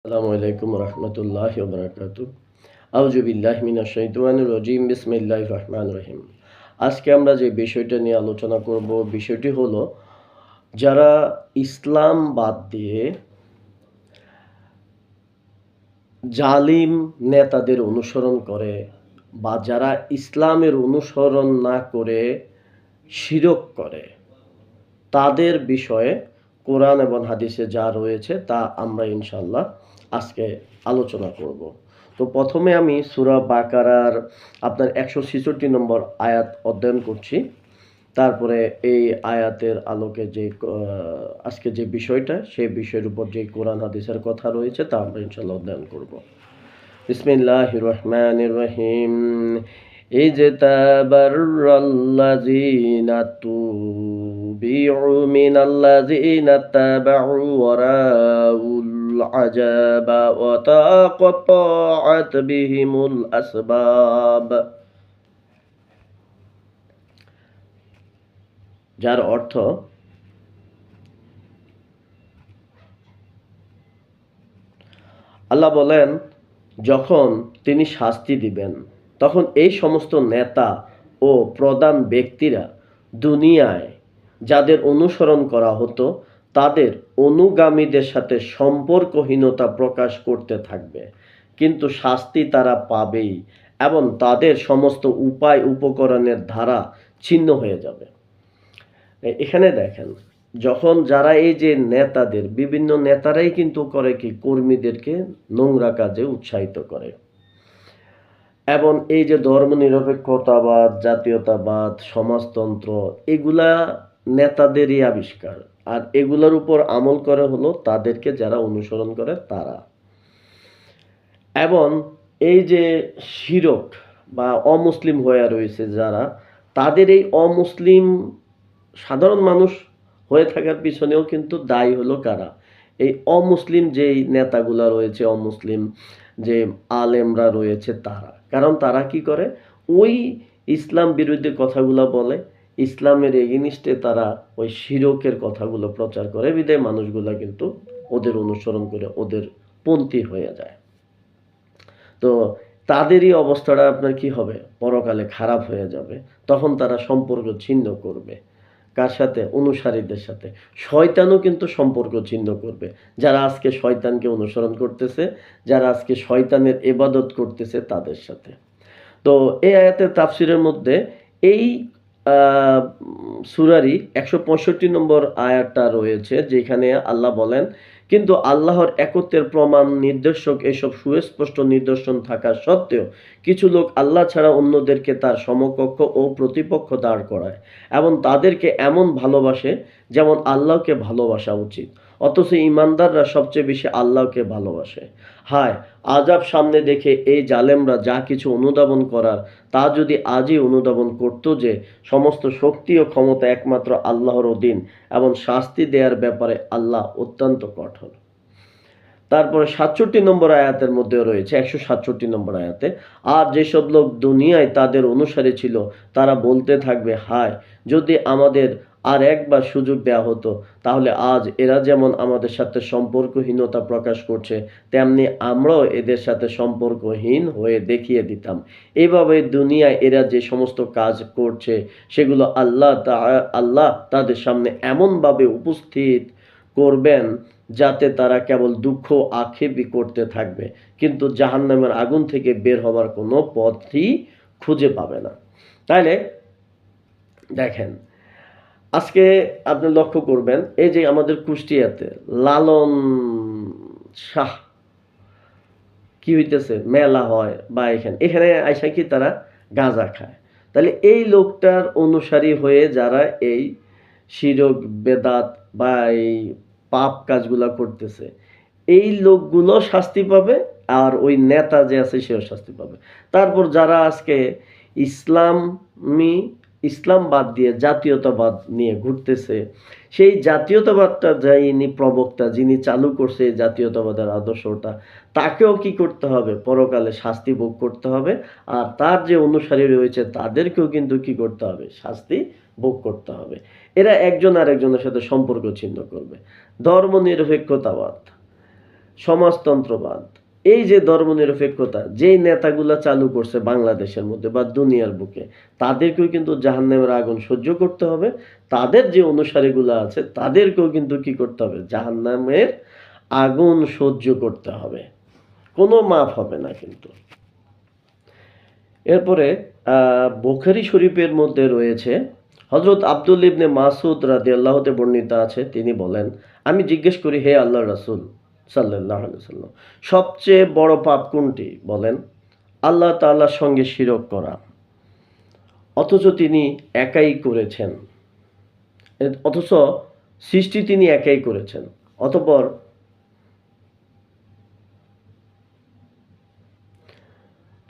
আসসালামু আলাইকুম রহমতুল্লাহি ওয়া বারাকাতুহু। আউযু বিল্লাহি মিনাশ শাইতানির রাজিম। বিসমিল্লাহির রহমানির রহিম। আজকে আমরা যে বিষয়টা নিয়ে আলোচনা করব, বিষয়টি হলো যারা ইসলাম বাদ দিয়ে জালিম নেতাদের অনুসরণ করে বা যারা ইসলামের অনুসরণ না করে শিরক করে, তাদের বিষয়ে কোরআন এবং হাদিসে যা রয়েছে তা আমরা ইনশাআল্লাহ আজকে আলোচনা করব। তো প্রথমে আমি সূরা বাকারার আপনার ১৬৬ নম্বর আয়াত অধ্যয়ন করছি। তারপরে এই আয়াতের আলোকে আজকে যে বিষয়টা, সেই বিষয়ের উপর যে কোরআন হাদিসের কথা রয়েছে তা আমরা ইনশাআল্লাহ অধ্যয়ন করব। বিসমিল্লাহির রহমানির রহিম। ইজতাবারাল্লাযীনা তুবিউ মিনাল্লাযীনা তাবাউ ওয়ারাউল আযাবা ওয়া তাকাত্তাআত বিহিমুল আসবাব। যার অর্থ, আল্লাহ বলেন, যখন তিনি শাস্তি দিবেন তখন এই সমস্ত নেতা ও প্রধান ব্যক্তিরা দুনিয়ায় যাদের অনুসরণ করা হতো তাদের অনুগামীদের সাথে সম্পর্কহীনতা প্রকাশ করতে থাকবে, কিন্তু শাস্তি তারা পাবেই এবং তাদের সমস্ত উপায় উপকরণের ধারা ছিন্ন হয়ে যাবে। এখানে দেখেন, যখন যারা এই যে নেতাদের, বিভিন্ন নেতারাই কিন্তু করে কি, কর্মীদেরকে নোংরা কাজে উৎসাহিত করে। এবং এই যে ধর্মনিরপেক্ষতাবাদ, জাতীয়তাবাদ, সমাজতন্ত্র, এগুলা নেতাদেরই আবিষ্কার। আর এগুলোর উপর আমল করে হলো তাদেরকে যারা অনুসরণ করে তারা। এবং এই যে শিরক বা অমুসলিম হয়ে রয়েছে যারা, তাদের এই অমুসলিম সাধারণ মানুষ হয়ে থাকার পিছনেও কিন্তু দায়ী হলো কারা? এই অমুসলিম যেই নেতাগুলা রয়েছে, অমুসলিম যে আলেমরা রয়েছে তারা। কারণ তারা কি করে? ওই ইসলাম বিরোধী কথাগুলো বলে, ইসলামের এগেইনস্টে তারা ওই শিরকের কথাগুলো প্রচার করে, বিধায় মানুষগুলা কিন্তু ওদের অনুসরণ করে ওদের পন্থী হয়ে যায়। তো তাদেরই অবস্থাটা আপনার কি হবে? পরকালে খারাপ হয়ে যাবে। তখন তারা সম্পর্ক ছিন্ন করবে। কার সাথে? অনুসারীদের সাথে। শয়তানও কিন্তু সম্পর্ক ছিন্ন করবে। যারা আজকে শয়তানকে অনুসরণ করতেছে, যারা আজকে শয়তানের ইবাদত করতেছে তাদের সাথে। তো এই আয়াতের তাফসিরের মধ্যে এই সূরারই ১৬৫ নম্বর আয়াতটা রয়েছে, যেখানে আল্লাহ বলেন, কিন্তু আল্লাহর একত্বের প্রমাণ নির্দেশক এসব সুস্পষ্ট নিদর্শন থাকা সত্ত্বেও কিছু লোক আল্লাহ ছাড়া অন্যদেরকে তার সমকক্ষ ও প্রতিপক্ষ দাঁড় করায় এবং তাদেরকে এমন ভালোবাসে যেমন আল্লাহকে ভালোবাসা উচিত, অথচ ইমানদাররা সবচেয়ে বেশি আল্লাহকে ভালোবাসে। হায়, আযাব সামনে দেখে এই জালেমরা যা কিছু অনুধাবন করার তা যদি আজই অনুধাবন করত যে সমস্ত শক্তি ও ক্ষমতা একমাত্র আল্লাহর অধীন এবং শাস্তি দেওয়ার ব্যাপারে আল্লাহ অত্যন্ত কঠোর। তারপরে ৬৭ নম্বর আয়াতের মধ্যেও রয়েছে, ১৬৭ নম্বর আয়াতে, আর যেসব লোক দুনিয়ায় তাদের অনুসারী ছিল তারা বলতে থাকবে, হায়, যদি আমাদের আর একবার সুযোগ দেওয়া হতো, তাহলে আজ এরা যেমন আমাদের সাথে সম্পর্কহীনতা প্রকাশ করছে তেমনি আমরাও এদের সাথে সম্পর্কহীন হয়ে দেখিয়ে দিতাম। এভাবে দুনিয়ায় এরা যে সমস্ত কাজ করছে সেগুলো আল্লাহ তাদের সামনে এমনভাবে উপস্থিত করবেন যাতে তারা কেবল দুঃখ আক্ষেপই করতে থাকবে, কিন্তু জাহান্নামের আগুন থেকে বের হবার কোনো পথই খুঁজে পাবে না। তাইলে দেখেন, আজকে আপনি লক্ষ্য করবেন, এই যে আমাদের কুষ্টিয়াতে লালন শাহ কি হইতেছে, মেলা হয় বা এখানে আইসা কি তারা গাঁজা খায়। তাহলে এই লোকটার অনুসারী হয়ে যারা এই শিরক, বেদাত বা এই পাপ কাজগুলা করতেছে, এই লোকগুলো শাস্তি পাবে, আর ওই নেতা যে আছে সেও শাস্তি পাবে। তারপর যারা আজকে ইসলামী ইসলাম বাদ দিয়ে জাতীয়তাবাদ নিয়ে ঘুরতেছে, সেই জাতীয়তাবাদটা যিনি প্রবক্তা, যিনি চালু করছে এই জাতীয়তাবাদের আদর্শটা, তাকেও কি করতে হবে? পরকালে শাস্তি ভোগ করতে হবে। আর তার যে অনুসারী রয়েছে তাদেরকেও কিন্তু কি করতে হবে? শাস্তি ভোগ করতে হবে। এরা একজন আরেকজনের সাথে সম্পর্ক ছিন্ন করবে। ধর্মনিরপেক্ষতাবাদ, সমাজতন্ত্রবাদ, এই যে ধর্মনিরপেক্ষতা যেই নেতাগুলা চালু করছে বাংলাদেশের মধ্যে বা দুনিয়ার বুকে, তাদেরকেও কিন্তু জাহান্নামের আগুন সহ্য করতে হবে। তাদের যে অনুসারীগুলা আছে তাদেরকেও কিন্তু কি করতে হবে, জাহান্নামের আগুন সহ্য করতে হবে, কোনো মাফ হবে না কিন্তু। এরপরে বুখারী শরীফের মধ্যে রয়েছে, হযরত আব্দুল ইবনে মাসউদ রাদিয়াল্লাহু তে বর্ণিত আছে, তিনি বলেন, আমি জিজ্ঞেস করি, হে আল্লাহর রাসূল সাল্লাল্লাহু আলাইহি ওয়াসাল্লাম, সবচেয়ে বড় পাপ কোনটি? বলেন, আল্লাহ তাআলার সঙ্গে শিরক করা। অথচ তিনি একাই করেছেন। অথচ সৃষ্টি তিনি একাই করেছেন। অতঃপর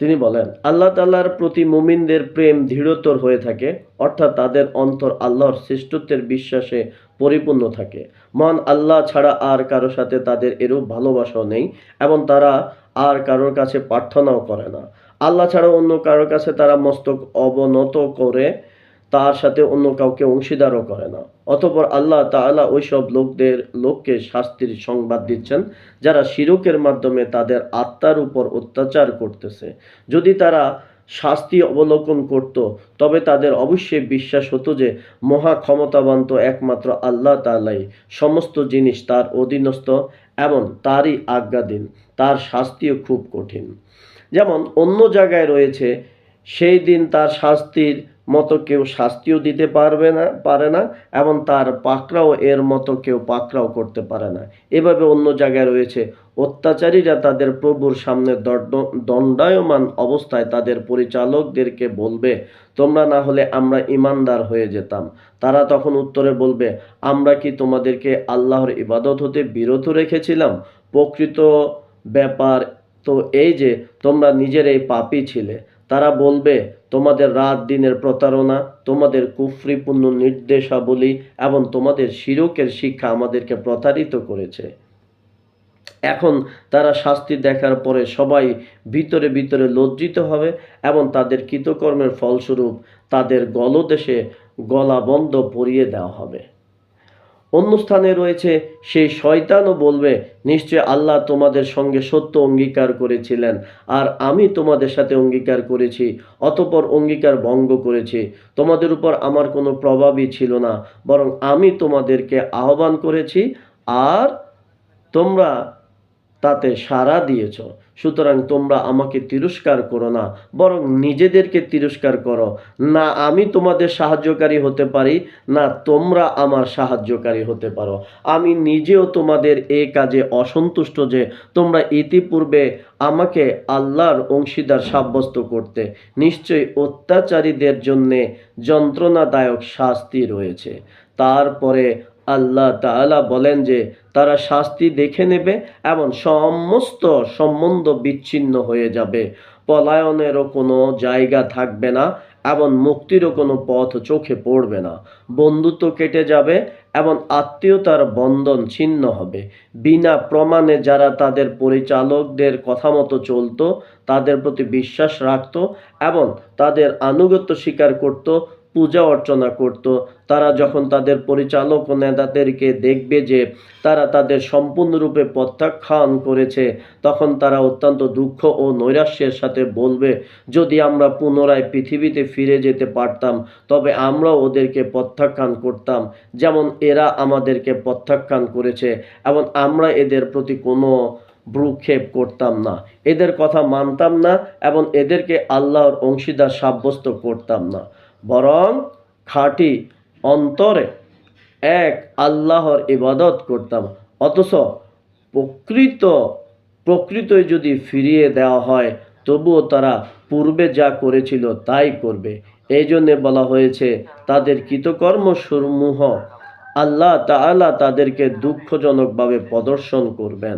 তিনি বলেন, আল্লাহ তাআলার প্রতি মুমিনদের প্রেম দৃঢ়তর হয়ে থাকে, অর্থাৎ তাদের অন্তর আল্লাহর শ্রেষ্ঠত্বের বিশ্বাসে পরিপূর্ণ থাকে। মহান আল্লাহ ছাড়া আর কারো সাথে তাদের এরূপ ভালোবাসাও নেই এবং তারা আর কারোর কাছে প্রার্থনাও করে না। আল্লাহ ছাড়া অন্য কারোর কাছে তারা মস্তক অবনত করে, তার সাথে অন্য কাউকে অংশীদারও করে না। অতঃপর আল্লাহ তাআলা ওইসব লোককে শাস্তির সংবাদ দিচ্ছেন যারা শিরকের মাধ্যমে তাদের আত্মার উপর অত্যাচার করতেছে। যদি তারা শাস্তি অবলোকন করত, তবে তাদের অবশ্যই বিশ্বাস হতো যে মহা ক্ষমতাবান তো একমাত্র আল্লাহ তাআলাই, সমস্ত জিনিস তার অধীনস্থ এবং তারই আজ্ঞাধীন, তার শাস্তিও খুব কঠিন। যেমন অন্য জায়গায় রয়েছে, সেই দিন তার শাস্তির মতো কেউ শাস্তিও দিতে পারে না এবং তার পাকড়াও এর মতো কেউ পাকড়াও করতে পারে না। এভাবে অন্য জায়গায় রয়েছে, অত্যাচারীরা তাদের প্রভুর সামনে দণ্ডায়মান অবস্থায় তাদের পরিচালকদেরকে বলবে, তোমরা না হলে আমরা ঈমানদার হয়ে যেতাম। তারা তখন উত্তরে বলবে, আমরা কি তোমাদেরকে আল্লাহর ইবাদত হতে বিরত রেখেছিলাম? প্রকৃত ব্যাপার তো এই যে তোমরা নিজেরাই পাপী ছিলে। তারা বলবে, তোমাদের রাত দিনের প্রতারণা, তোমাদের কুফরিপূর্ণ নির্দেশাবলী এবং তোমাদের শিরকের শিক্ষা আমাদেরকে প্রতারিত করেছে। এখন তারা শাস্তি দেখার পরে সবাই ভিতরে ভিতরে লজ্জিত হবে এবং তাদের কৃতকর্মের ফলস্বরূপ তাদের গলদেশে গলাবন্ধ পরিয়ে দেওয়া হবে। অন্য স্থানে রয়েছে, সেই শয়তানও বলবে, নিশ্চয় আল্লাহ তোমাদের সঙ্গে সত্য অঙ্গীকার করেছিলেন আর আমি তোমাদের সাথে অঙ্গীকার করেছি, অতঃপর অঙ্গীকার ভঙ্গ করেছি। তোমাদের উপর আমার কোনো প্রভাবই ছিল না, বরং আমি তোমাদেরকে আহ্বান করেছি আর তোমরা তাতে সাড়া দিয়েছ। সুতরাং তোমরা আমাকে তিরস্কার করো না, বরং নিজেদেরকে তিরস্কার করো। না আমি তোমাদের সাহায্যকারী হতে পারি, না তোমরা আমার সাহায্যকারী হতে পারো। আমি নিজেও তোমাদের এই কাজে অসন্তুষ্ট যে তোমরা ইতিপূর্বে আমাকে আল্লাহর অংশীদার সাব্যস্ত করতে। নিশ্চয়ই অত্যাচারীদের জন্যে যন্ত্রণাদায়ক শাস্তি রয়েছে। তারপরে আল্লাহ তাআলা বলেন যে তারা শাস্তি দেখে নেবে এবং সমস্ত সম্বন্ধ বিচ্ছিন্ন হয়ে যাবে। পলায়নেরও কোনো জায়গা থাকবে না এবং মুক্তিরও কোনো পথ চোখে পড়বে না। বন্ধুত্ব কেটে যাবে এবং আত্মীয়তার বন্ধন ছিন্ন হবে। বিনা প্রমাণে যারা তাদের পরিচালকদের কথা মতো চলত, তাদের প্রতি বিশ্বাস রাখত এবং তাদের আনুগত্য স্বীকার করত, পূজা অর্চনা করত, তারা যখন তাদের পরিচালক ও নেতাদেরকে দেখবে যে তারা তাদের সম্পূর্ণরূপে প্রত্যাখ্যান করেছে, তখন তারা অত্যন্ত দুঃখ ও নৈরাশ্যের সাথে বলবে, যদি আমরা পুনরায় পৃথিবীতে ফিরে যেতে পারতাম তবে আমরাও ওদেরকে প্রত্যাখ্যান করতাম, যেমন এরা আমাদেরকে প্রত্যাখ্যান করেছে, এবং আমরা এদের প্রতি কোনো ভ্রুক্ষেপ করতাম না, এদের কথা মানতাম না এবং এদেরকে আল্লাহর অংশীদার সাব্যস্ত করতাম না, বরং খাঁটি অন্তরে এক আল্লাহর ইবাদত করতাম। অথচ প্রকৃত প্রকৃতই যদি ফিরিয়ে দেওয়া হয়, তবুও তারা পূর্বে যা করেছিল তাই করবে। এই জন্যে বলা হয়েছে, তাদের কৃতকর্মসমূহ আল্লাহ তাআলা তাদেরকে দুঃখজনকভাবে প্রদর্শন করবেন।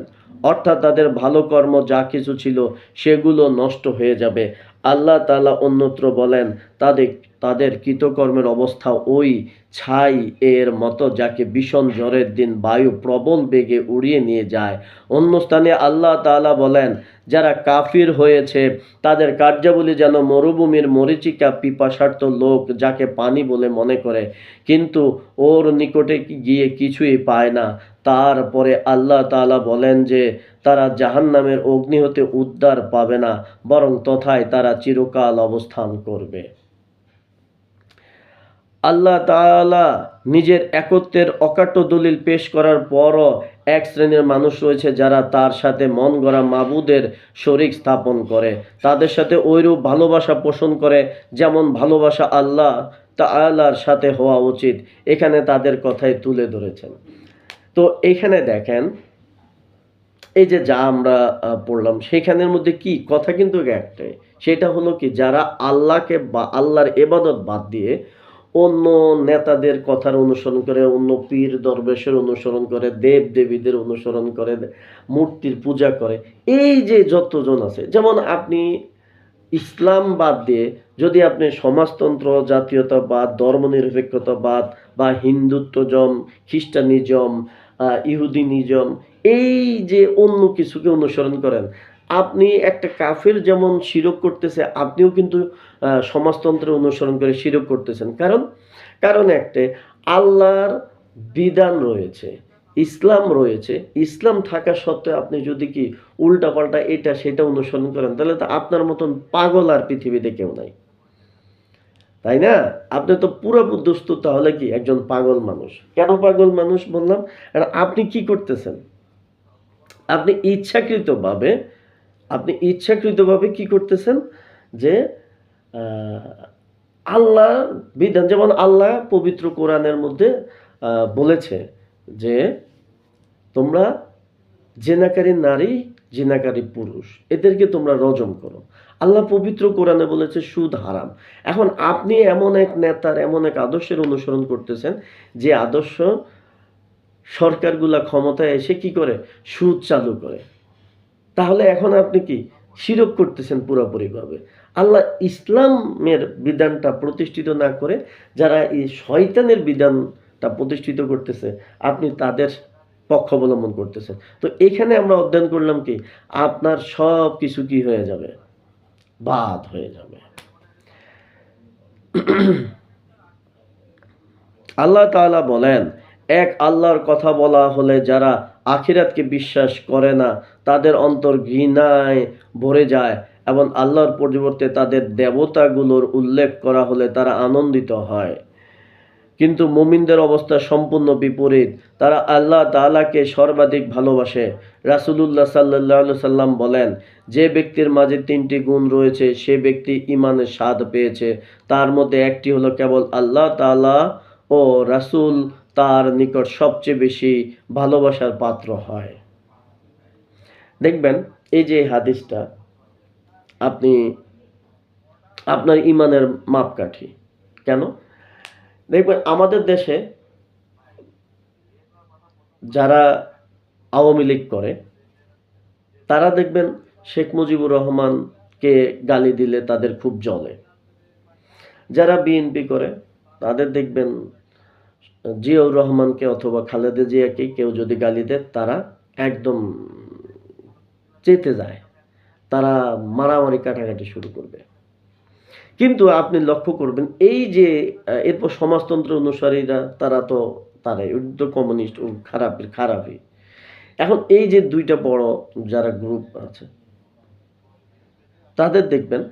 অর্থাৎ তাদের ভালো কর্ম যা কিছু ছিল সেগুলো নষ্ট হয়ে যাবে। আল্লাহ তাআলা অন্যত্র বলেন, তাদের তাদের কৃতকর্মের অবস্থা ওই ছাই এর মতো যাকে ভীষণ ঝড়ের দিন বায়ু প্রবল বেগে উড়িয়ে নিয়ে যায়। অন্য স্থানে আল্লাহ তাআলা বলেন, যারা কাফির হয়েছে তাদের কার্যাবলী যেন মরুভূমির মরীচিকা, পিপাসার্ত লোক যাকে পানি বলে মনে করে কিন্তু ওর নিকটে গিয়ে কিছুই পায় না। তারপরে আল্লাহ তাআলা বলেন যে তারা জাহান্নামের অগ্নি হতে উদ্ধার পাবে না, বরং তথায় তারা চিরকাল অবস্থান করবে। আল্লাহ তাআলা নিজের একত্বের অকাট্য দলিল পেশ করার পরও এক শ্রেণীর মানুষ রয়েছে যারা তার সাথে মন গড়া মাবুদের শরিক স্থাপন করে, তাদের সাথে ঐরূপ ভালোবাসা পোষণ করে যেমন ভালোবাসা আল্লাহ তাআলার সাথে হওয়া উচিত। এখানে তাদের কথাই তুলে ধরেছেন। তো এখানে দেখেন, এই যে যা আমরা পড়লাম সেখানের মধ্যে কি কথা কিন্তু একটাই, সেটা হলো কি যারা আল্লাহকে বা আল্লাহর ইবাদত বাদ দিয়ে অন্য নেতাদের কথার অনুসরণ করে, অন্য পীর দরবেশের অনুসরণ করে, দেব দেবীদের অনুসরণ করে, মূর্তির পূজা করে, এই যে যতজন আছে, যেমন আপনি ইসলাম বাদ দিয়ে যদি আপনি সমাজতন্ত্র, জাতীয়তাবাদ, ধর্মনিরপেক্ষতাবাদ বা হিন্দুত্বজম, খ্রিস্টানিজম, ইহুদিনিজম, এই যে অন্য কিছুকে অনুসরণ করেন, আপনি একটা কাফের যেমন শিরক করতেছে, আপনিও কিন্তু সমাজতন্ত্রের অনুসরণ করে শিরক করতেছেন। কারণ একটাই, আল্লাহর বিধান রয়েছে, ইসলাম রয়েছে। ইসলাম থাকা সত্ত্বেও আপনি যদি কি উল্টাপাল্টা এটা সেটা অনুসরণ করেন, তাহলে তো আপনার মতন পাগল আর পৃথিবীতে কেউ নাই, তাই না? আপনি তো পুরোপুরি দুস্থ, তাহলে কি একজন পাগল মানুষ। কেন পাগল মানুষ বললাম? কারণ আপনি কি করতেছেন? আপনি ইচ্ছাকৃতভাবে আপনি ইচ্ছাকৃতভাবে কি করতেছেন? যে আহ, আল্লাহর বিধান, যেমন আল্লাহ পবিত্র কোরআনের মধ্যে বলেছে যে তোমরা জেনাকারী নারী, জেনাকারী পুরুষ, এদেরকে তোমরা রজম করো। আল্লাহ পবিত্র কোরআনে বলেছে সুদ হারাম। এখন আপনি এমন এক নেতার, এমন এক আদর্শের অনুসরণ করতেছেন যে আদর্শ সরকারগুলা ক্ষমতায় এসে কি করে? সুদ চালু করে। তাহলে এখন আপনি কি শিরক করতেছেন পুরোপুরিভাবে। আল্লাহ ইসলামের বিধানটা প্রতিষ্ঠিত না করে যারা এই শয়তানের বিধানটা প্রতিষ্ঠিত করতেছে, আপনি তাদের পক্ষ অবলম্বন করতেছেন। তো এখানে আমরা অধ্যয়ন করলাম কি আপনার সব কিছু কি হয়ে যাবে? বাদ হয়ে যাবে। আল্লাহ তাআলা বলেন, এক আল্লাহর কথা বলা হলে যারা আখিরাতকে বিশ্বাস করে না তাদের অন্তর ঘৃণায় ভরে যায়, এবং আল্লাহর পরিবর্তে তাদের দেবতাগুলোর উল্লেখ করা হলে তারা আনন্দিত হয়। কিন্তু মুমিনদের অবস্থা সম্পূর্ণ বিপরীত, তারা আল্লাহ তাআলাকে সর্বাধিক ভালোবাসে। রাসূলুল্লাহ সাল্লাল্লাহু আলাইহি সাল্লাম বলেন, যে ব্যক্তির মাঝে তিনটি গুণ রয়েছে সে ব্যক্তি ঈমানের স্বাদ পেয়েছে। তার মধ্যে একটি হলো কেবল আল্লাহ তাআলা ও রাসূল তার নিকট সবচেয়ে বেশি ভালোবাসার পাত্র হয়। দেখবেন এই যে হাদিসটা আপনি আপনার ঈমানের মাপকাঠি। কেন? দেখবেন আমাদের দেশে যারা আওয়ামী লীগ করে, তারা দেখবেন শেখ মুজিবুর রহমানকে গালি দিলে তাদের খুব জ্বলে। যারা বিএনপি করে তাদের দেখবেন জিয়াউর রহমানকে অথবা খালেদা জিয়াকে কেউ যদি গালি দেয়, তারা একদম চেতে যায়, তারা মারামারি কাটাকাটি শুরু করবে। কিন্তু আপনি লক্ষ্য করবেন এই যে এরপর সমাজতন্ত্র অনুসারীরা, তারা তো তারাই তো কমিউনিস্ট ও খারাপই। এখন এই যে দুইটা বড় যারা গ্রুপ আছে, তাদের দেখবেন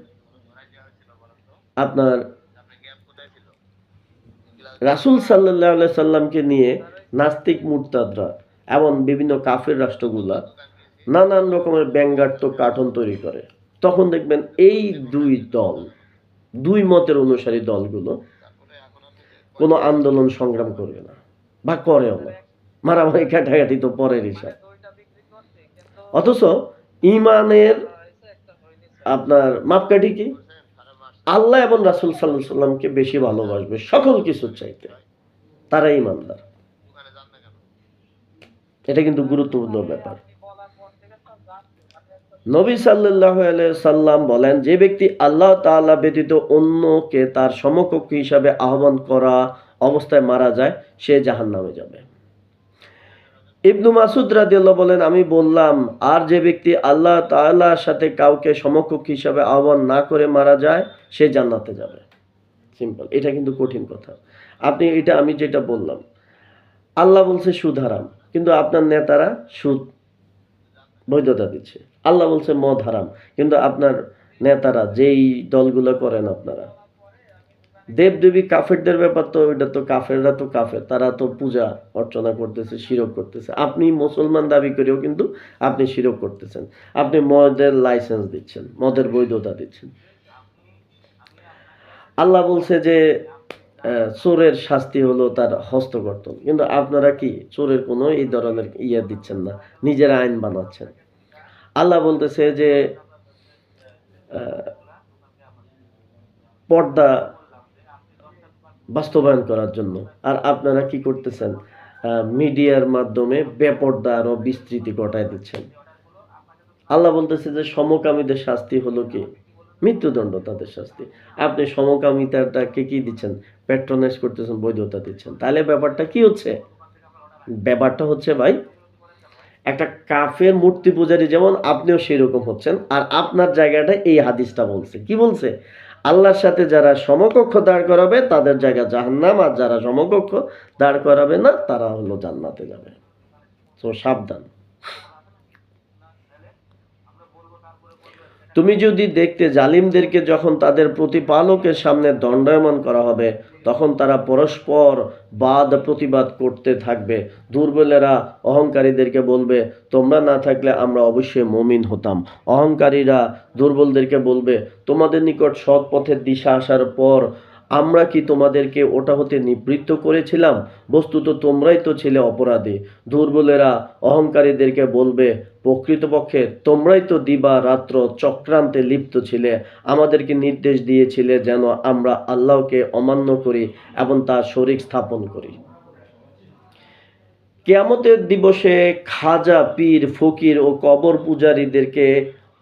আপনার রাসূল সাল্লাল্লাহু আলাইহি সাল্লামকে নিয়ে নাস্তিক মুরতাদরা এবং বিভিন্ন কাফের রাষ্ট্রগুলা নানান রকমের ব্যঙ্গাত্মক কার্টুন তৈরি করে। তখন দেখবেন এই দুই দল, দুই মতের অনুসারী দলগুলো কোনো আন্দোলন সংগ্রাম করবে না বা করেও না। মারামারি কাটাকাটি তো পরের হিসাব। অথচ ইমানের আপনার মাপকাঠি কি? আল্লাহ এবং রাসূল সাল্লাল্লাহু আলাইহি সাল্লামকে বেশি ভালোবাসবে সকল কিছুর চাইতে, তারা ইমানদার। এটা কিন্তু গুরুত্বপূর্ণ ব্যাপার। নবী সাল্লাল্লাহু আলাইহি সাল্লাম বলেন, যে ব্যক্তি আল্লাহ তাআলা ব্যতীত অন্যকে তার সমকক্ষ হিসাবে আহ্বান করা অবস্থায় মারা যায়, সে জাহান্নামে যাবে। ইবনু মাসুদ রাদিয়াল্লাহু বলেন, আমি বললাম, আর যে ব্যক্তি আল্লাহ তাআলার সাথে কাউকে সমকক্ষ হিসাবে আহ্বান না করে মারা যায়, সে জান্নাতে যাবে। সিম্পল। এটা কিন্তু কঠিন কথা। আপনি এটা, আমি যেটা বললাম, আল্লাহ বলছে সুদ হারাম, কিন্তু আপনার নেতারা সুদ বৈধতা দিচ্ছে। আল্লাহ বলছে মদ হারাম, কিন্তু আপনার নেতারা যেই দলগুলো করেন আপনারা, দেবদেবী কাফেরদের ব্যাপার তো ওইটা তো কাফেররা তো কাফের, তারা তো পূজা অর্চনা করতেছে, শিরক করতেছে। আপনি মুসলমান দাবি করেও কিন্তু আপনি শিরক করতেছেন। আপনি মদের লাইসেন্স দিচ্ছেন, মদের বৈধতা দিচ্ছেন। আল্লাহ বলছে যে চোরের শাস্তি হলো তার হস্তকর্তন, কিন্তু আপনারা কি চোরের কোনো এই ধরনের ইয়ে দিচ্ছেন না, নিজের আইন বানাচ্ছেন। আল্লাহ বলতেছে যে আহ, পর্দা বাস্তবায়ন করার জন্য, আর আপনারা কি করতেছেন, মিডিয়ার মাধ্যমে বেপর্দা আরো বিস্তৃতি ঘটায় দিচ্ছেন। আল্লাহ বলতেছে যে সমকামীদের শাস্তি হলো কি মৃত্যুদণ্ড, তাদের শাস্তি। আপনি সমকামিতাটাকে কি দিচ্ছেন, প্যাট্রোনাইজ করতেছেন, বৈধতা দিচ্ছেন। তাহলে ব্যাপারটা কি হচ্ছে, ব্যাপারটা হচ্ছে ভাই, একটা কাফের মূর্তি পূজারী যেমন আপনিও সেরকম হচ্ছেন। আর আপনার জায়গাটা এই হাদিসটা বলছে, কি বলছে, আল্লাহর সাথে যারা সমকক্ষ দাঁড় করাবে তাদের জায়গা জাহান্নাম, আর যারা সমকক্ষ দাঁড় করাবে না তারা হলো জান্নাতে যাবে। তো সাবধান। তুমি যদি দেখতে জালিমদেরকে যখন তাদের প্রতিপালকের সামনে দণ্ডায়মান করা হবে, তখন তারা পরস্পর বাদ প্রতিবাদ করতে থাকবে। দুর্বলেরা অহংকারীদেরকে বলবে, তোমরা না থাকলে আমরা অবশ্যই মুমিন হতাম। অহংকারীরা দুর্বলদেরকে বলবে, তোমাদের নিকট সৎ পথের দিশা আসার পর আমরা কি তোমাদেরকে ওটা হতে নিবৃত্ত করেছিলাম? বস্তুত তোমরাই তো ছিলে অপরাধী। দুর্বলেরা অহংকারীদেরকে বলবে, প্রকৃতপক্ষে তোমরাই তো দিবা রাত্র চক্রান্তে লিপ্ত ছিলে, আমাদেরকে নির্দেশ দিয়েছিলে যেন আমরা আল্লাহকে অমান্য করি এবং তার শরীক স্থাপন করি। কিয়ামতের দিবসে খাজা, পীর, ফকির ও কবর পূজারীদেরকে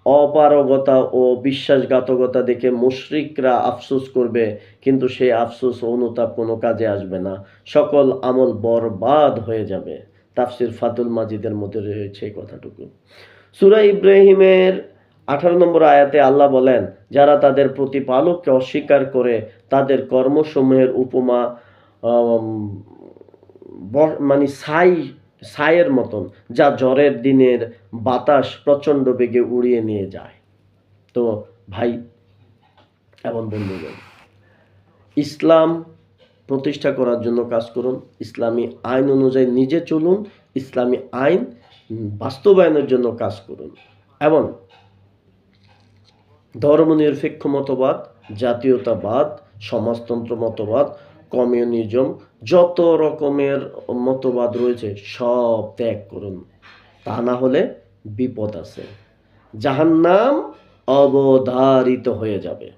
অপারগতা ও বিশ্বাসঘাতকতা দেখে মুশরিকরা আফসোস করবে, কিন্তু সেই আফসোস ও অনুতাপ কোনো কাজে আসবে না। সকল আমল বরবাদ হয়ে যাবে। তাফসির ফাতুল মাজিদের মধ্যে রয়েছে এই কথাটুকু। সূরা ইব্রাহিমের 18 নম্বর আয়াতে আল্লাহ বলেন, যারা তাদের প্রতিপালককে অস্বীকার করে তাদের কর্মসমূহের উপমা আম, মানে ছাইয়ের মতন, যা ঝড়ের দিনের বাতাস প্রচণ্ড বেগে উড়িয়ে নিয়ে যায়। তো ভাই এবং বন্ধুগণ, ইসলাম প্রতিষ্ঠা করার জন্য কাজ করুন, ইসলামী আইন অনুযায়ী নিজে চলুন, ইসলামী আইন বাস্তবায়নের জন্য কাজ করুন, এবং ধর্মনিরপেক্ষ মতবাদ, জাতীয়তাবাদ, সমাজতন্ত্র মতবাদ, কমিউনিজম, যত রকমের মতবাদ রয়েছে সব ত্যাগ করুন। তা না হলে বিপদ আছে, জাহান্নাম অবধারিত হয়ে যাবে।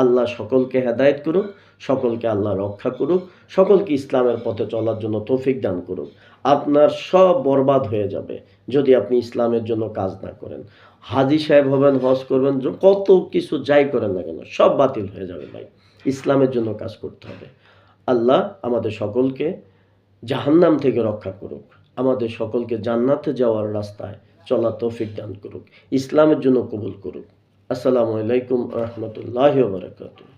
আল্লাহ সকলকে হেদায়েত করুক, সকলকে আল্লাহ রক্ষা করুক, সকলকে ইসলামের পথে চলার জন্য তৌফিক দান করুক। আপনার সব বরবাদ হয়ে যাবে যদি আপনি ইসলামের জন্য কাজ না করেন। হাজী সাহেব হবেন, হজ করবেন, কত কিছু যাই করেন না কেন সব বাতিল হয়ে যাবে ভাই। ইসলামের জন্য কাজ করতে হবে। আল্লাহ আমাদের সকলকে জাহান্নাম থেকে রক্ষা করুক, আমাদের সকলকে জান্নাতে যাওয়ার রাস্তায় চলার তৌফিক দান করুক, ইসলামের জন্য কবুল করুক। আসসালামু আলাইকুম রহমতুল্লাহি ওয়া বারাকাতুহু।